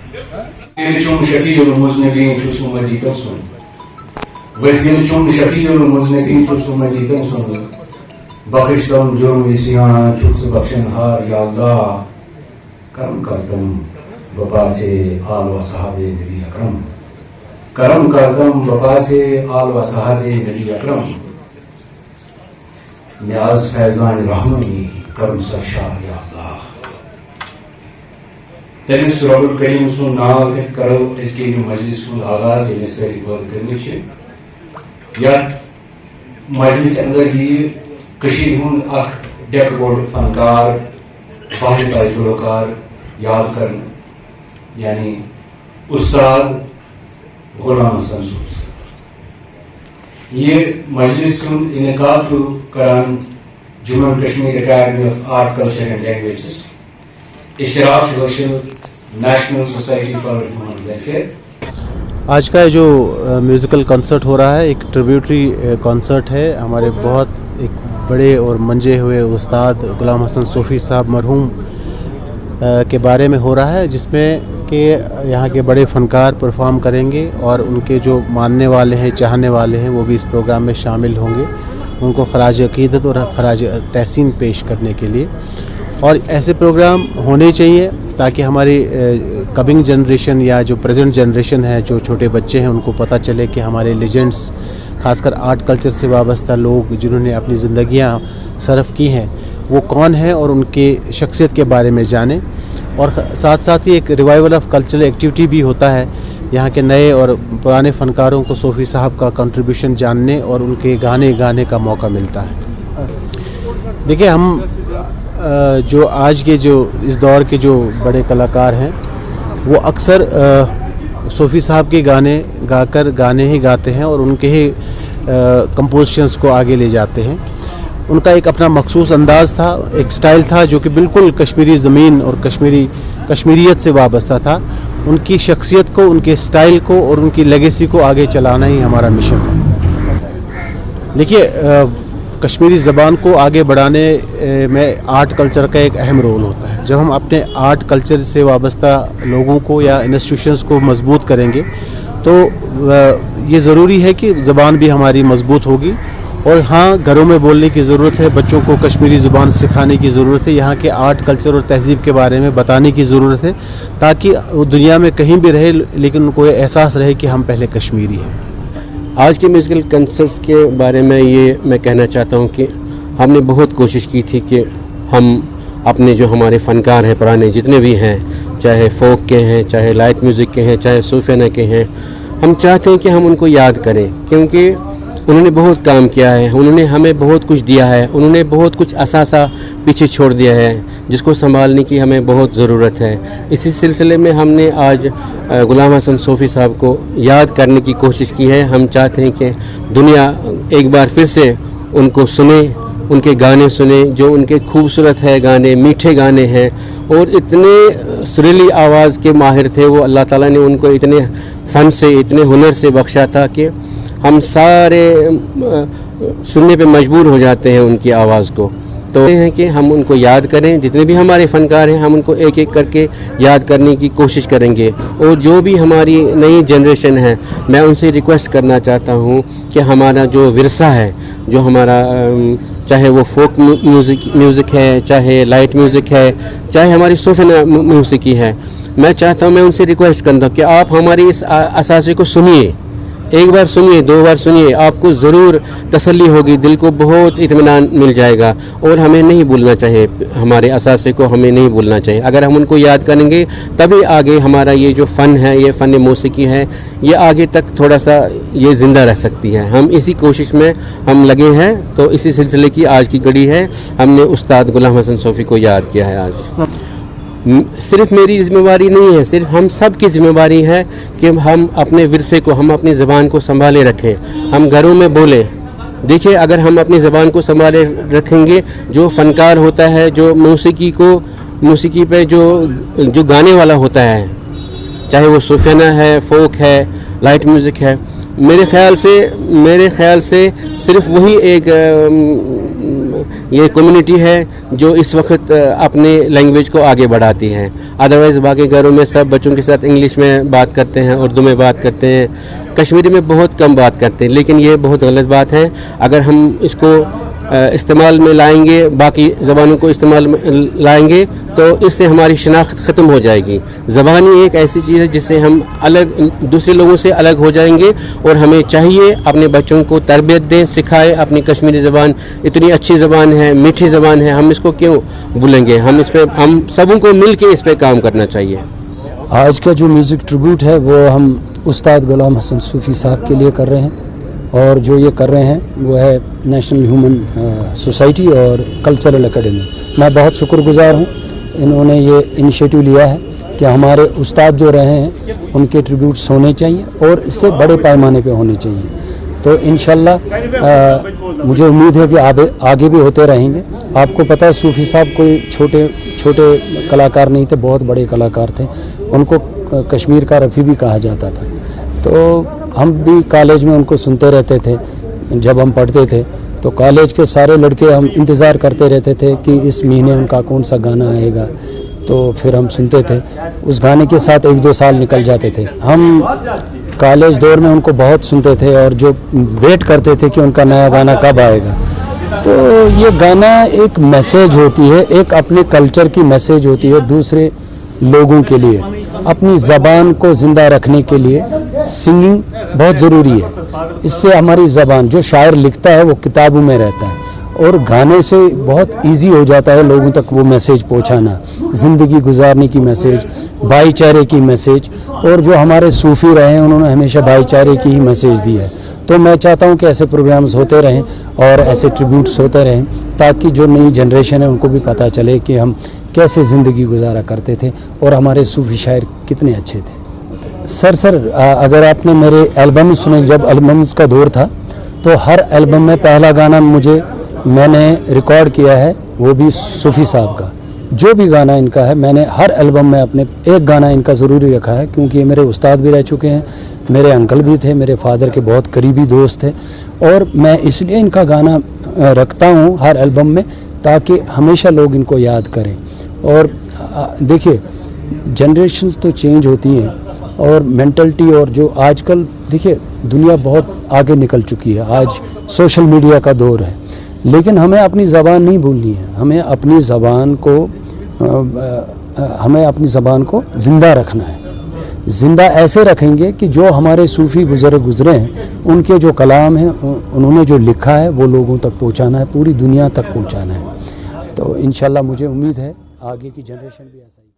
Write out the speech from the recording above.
شفیع المذنبین چو مدیتن سن وسیل چون شفیع المذنبین چو مدیتن سن بخش دم جرم اسیان چو سے بخشنہار یا اللہ کرم کرتم بپاس آل و صحاب نبی اکرم کرم کرتم بپاس آل و صحاب نبی اکرم نیاز فیضان رحمانی کرم سرشار یا اللہ تمس رب الکریم سن ناو ہیت کرو اس کے مجلس کو آغاز ساری بات کرنے یا مجلس اندر ہی کشیر ہند اخ ڈیک بوڑ فنکار باہر پائی گلوکار یاد کرنا یعنی استاد غلام حسن صوفی یہ مجلس انعقاد کران Jammu and Kashmir academy of art culture and languages اشراق حاصل national society for human welfare. آج کا جو میوزیکل کنسرٹ ہو رہا ہے ایک ٹریبیوٹری کنسرٹ ہے ہمارے بہت ایک بڑے اور منجے ہوئے استاد غلام حسن صوفی صاحب مرحوم کے بارے میں ہو رہا ہے، جس میں کہ یہاں کے بڑے فنکار پرفارم کریں گے اور ان کے جو ماننے والے ہیں چاہنے والے ہیں وہ بھی اس پروگرام میں شامل ہوں گے، ان کو خراج عقیدت اور خراج تحسین پیش کرنے کے لیے. اور ایسے پروگرام ہونے چاہیے تاکہ ہماری کمنگ جنریشن یا جو پریزنٹ جنریشن ہے جو چھوٹے بچے ہیں ان کو پتہ چلے کہ ہمارے لیجنڈس خاص کر آرٹ کلچر سے وابستہ لوگ جنہوں نے اپنی زندگیاں صرف کی ہیں وہ کون ہیں اور ان کی شخصیت کے بارے میں جانیں. اور ساتھ ساتھ ہی ایک ریوائول آف کلچرل ایکٹیویٹی بھی ہوتا ہے، یہاں کے نئے اور پرانے فنکاروں کو صوفی صاحب کا کنٹریبیوشن جاننے اور ان کے گانے گانے کا موقع ملتا ہے. دیکھیں ہم جو آج کے جو اس دور کے جو بڑے کلاکار ہیں وہ اکثر صوفی صاحب کے گانے گا کر گانے ہی گاتے ہیں اور ان کے ہی کمپوزیشنز کو آگے لے جاتے ہیں. ان کا ایک اپنا مخصوص انداز تھا، ایک سٹائل تھا جو کہ بالکل کشمیری زمین اور کشمیریت سے وابستہ تھا. ان کی شخصیت کو، ان کے سٹائل کو اور ان کی لیگیسی کو آگے چلانا ہی ہمارا مشن ہے. دیکھیے کشمیری زبان کو آگے بڑھانے میں آرٹ کلچر کا ایک اہم رول ہوتا ہے. جب ہم اپنے آرٹ کلچر سے وابستہ لوگوں کو یا انسٹیٹیوشنز کو مضبوط کریں گے تو یہ ضروری ہے کہ زبان بھی ہماری مضبوط ہوگی. اور ہاں گھروں میں بولنے کی ضرورت ہے، بچوں کو کشمیری زبان سکھانے کی ضرورت ہے، یہاں کے آرٹ کلچر اور تہذیب کے بارے میں بتانے کی ضرورت ہے تاکہ وہ دنیا میں کہیں بھی رہے لیکن ان کو یہ احساس رہے کہ ہم پہلے کشمیری ہیں. آج کے میوزیکل کنسرٹس کے بارے میں یہ میں کہنا چاہتا ہوں کہ ہم نے بہت کوشش کی تھی کہ ہم اپنے جو ہمارے فنکار ہیں پرانے جتنے بھی ہیں، چاہے فوک کے ہیں، چاہے لائٹ میوزک کے ہیں، چاہے صوفیانہ کے ہیں، ہم چاہتے ہیں کہ ہم ان کو یاد کریں کیونکہ انہوں نے بہت کام کیا ہے، انہوں نے ہمیں بہت کچھ دیا ہے، انہوں نے بہت کچھ اثاثہ پیچھے چھوڑ دیا ہے جس کو سنبھالنے کی ہمیں بہت ضرورت ہے. اسی سلسلے میں ہم نے آج غلام حسن صوفی صاحب کو یاد کرنے کی کوشش کی ہے. ہم چاہتے ہیں کہ دنیا ایک بار پھر سے ان کو سنے، ان کے گانے سنے جو ان کے خوبصورت ہے گانے، میٹھے گانے ہیں اور اتنے سریلی آواز کے ماہر تھے وہ. اللہ تعالیٰ نے ان کو اتنے فن سے، اتنے ہنر سے بخشا تھا کہ ہم سارے سننے پہ مجبور ہو جاتے ہیں ان کی آواز کو. تو یہ ہے کہ ہم ان کو یاد کریں، جتنے بھی ہمارے فنکار ہیں ہم ان کو ایک ایک کر کے یاد کرنے کی کوشش کریں گے. اور جو بھی ہماری نئی جنریشن ہے میں ان سے ریکویسٹ کرنا چاہتا ہوں کہ ہمارا جو ورثہ ہے، جو ہمارا چاہے وہ فوک میوزک ہے، چاہے لائٹ میوزک ہے، چاہے ہماری صوفیانہ موسیقی ہے، میں چاہتا ہوں، میں ان سے ریکویسٹ کرتا ہوں کہ آپ ہماری اس اثاثے کو سنیے، ایک بار سنیے، دو بار سنیے، آپ کو ضرور تسلی ہوگی، دل کو بہت اطمینان مل جائے گا. اور ہمیں نہیں بھولنا چاہیے، ہمارے اثاثے کو ہمیں نہیں بھولنا چاہیے. اگر ہم ان کو یاد کریں گے تبھی آگے ہمارا یہ جو فن ہے، یہ فن موسیقی ہے، یہ آگے تک تھوڑا سا یہ زندہ رہ سکتی ہے. ہم اسی کوشش میں ہم لگے ہیں. تو اسی سلسلے کی آج کی گھڑی ہے، ہم نے استاد غلام حسن صوفی کو یاد کیا ہے. آج صرف میری ذمہ داری نہیں ہے، صرف ہم سب کی ذمہ داری ہے کہ ہم اپنے ورثے کو، ہم اپنی زبان کو سنبھالے رکھیں، ہم گھروں میں بولیں. دیکھیں اگر ہم اپنی زبان کو سنبھالے رکھیں گے، جو فنکار ہوتا ہے، جو موسیقی پہ جو گانے والا ہوتا ہے، چاہے وہ صوفیانہ ہے، فوک ہے، لائٹ میوزک ہے، میرے خیال سے صرف وہی ایک یہ کمیونٹی ہے جو اس وقت اپنے لینگویج کو آگے بڑھاتی ہے. ادروائز باقی گھروں میں سب بچوں کے ساتھ انگلش میں بات کرتے ہیں, اردو میں بات کرتے ہیں, کشمیری میں بہت کم بات کرتے ہیں, لیکن یہ بہت غلط بات ہے. اگر ہم اس کو استعمال میں لائیں گے, باقی زبانوں کو استعمال میں لائیں گے, تو اس سے ہماری شناخت ختم ہو جائے گی. زبان ہی ایک ایسی چیز ہے جس سے ہم دوسرے لوگوں سے الگ ہو جائیں گے, اور ہمیں چاہیے اپنے بچوں کو تربیت دیں, سکھائے. اپنی کشمیری زبان اتنی اچھی زبان ہے, میٹھی زبان ہے, ہم اس کو کیوں بھولیں گے؟ ہم سبوں کو مل کے اس پہ کام کرنا چاہیے. آج کا جو میوزک ٹریبیوٹ ہے وہ ہم استاد غلام حسن صوفی صاحب کے لیے کر رہے ہیں, اور جو یہ کر رہے ہیں وہ ہے نیشنل ہیومن سوسائٹی اور کلچرل اکیڈمی. میں بہت شکر گزار ہوں, انہوں نے یہ انیشیٹو لیا ہے کہ ہمارے استاد جو رہے ہیں ان کے ٹریبیوٹس ہونے چاہیے, اور اس سے بڑے پیمانے پہ ہونے چاہیے. تو انشاءاللہ مجھے امید ہے کہ آگے بھی ہوتے رہیں گے. آپ کو پتہ ہے صوفی صاحب کوئی چھوٹے کلاکار نہیں تھے, بہت بڑے کلاکار تھے. ان کو کشمیر کا رفیع بھی کہا جاتا تھا. تو ہم بھی کالج میں ان کو سنتے رہتے تھے. جب ہم پڑھتے تھے تو کالج کے سارے لڑکے ہم انتظار کرتے رہتے تھے کہ اس مہینے ان کا کون سا گانا آئے گا, تو پھر ہم سنتے تھے. اس گانے کے ساتھ 1-2 سال نکل جاتے تھے. ہم کالج دور میں ان کو بہت سنتے تھے, اور جو ویٹ کرتے تھے کہ ان کا نیا گانا کب آئے گا. تو یہ گانا ایک میسیج ہوتی ہے, ایک اپنے کلچر کی میسیج ہوتی ہے دوسرے لوگوں کے لیے. اپنی زبان کو زندہ رکھنے کے لیے سنگنگ بہت ضروری ہے. اس سے ہماری زبان, جو شاعر لکھتا ہے وہ کتابوں میں رہتا ہے, اور گانے سے بہت ایزی ہو جاتا ہے لوگوں تک وہ میسیج پہنچانا, زندگی گزارنے کی میسیج, بھائی چارے کی میسیج. اور جو ہمارے صوفی رہے ہیں انہوں نے ہمیشہ بھائی چارے کی ہی میسیج دی ہے. تو میں چاہتا ہوں کہ ایسے پروگرامز ہوتے رہیں اور ایسے ٹریبیوٹس ہوتے رہیں, تاکہ جو نئی جنریشن ہے ان کو بھی پتہ چلے کہ ہم کیسے زندگی گزارا کرتے تھے اور ہمارے صوفی شاعر کتنے اچھے تھے. سر اگر آپ نے میرے البم سنے, جب البمز کا دور تھا تو ہر البم میں پہلا گانا میں نے ریکارڈ کیا ہے, وہ بھی صوفی صاحب کا. جو بھی گانا ان کا ہے میں نے ہر البم میں اپنے ایک گانا ان کا ضروری رکھا ہے, کیونکہ یہ میرے استاد بھی رہ چکے ہیں, میرے انکل بھی تھے, میرے فادر کے بہت قریبی دوست تھے. اور میں اس لیے ان کا گانا رکھتا ہوں ہر البم میں, تاکہ ہمیشہ لوگ ان کو یاد کریں. اور دیکھیے جنریشنز تو چینج ہوتی ہیں, اور مینٹلٹی, اور جو آج کل دیکھیے دنیا بہت آگے نکل چکی ہے, آج سوشل میڈیا کا دور ہے. لیکن ہمیں اپنی زبان نہیں بھولنی ہے, ہمیں اپنی زبان کو زندہ رکھنا ہے. زندہ ایسے رکھیں گے کہ جو ہمارے صوفی بزرگ گزرے ہیں ان کے جو کلام ہیں, انہوں نے جو لکھا ہے وہ لوگوں تک پہنچانا ہے, پوری دنیا تک پہنچانا ہے. تو انشاءاللہ مجھے امید ہے آگے کی جنریشن بھی ایسا ہی.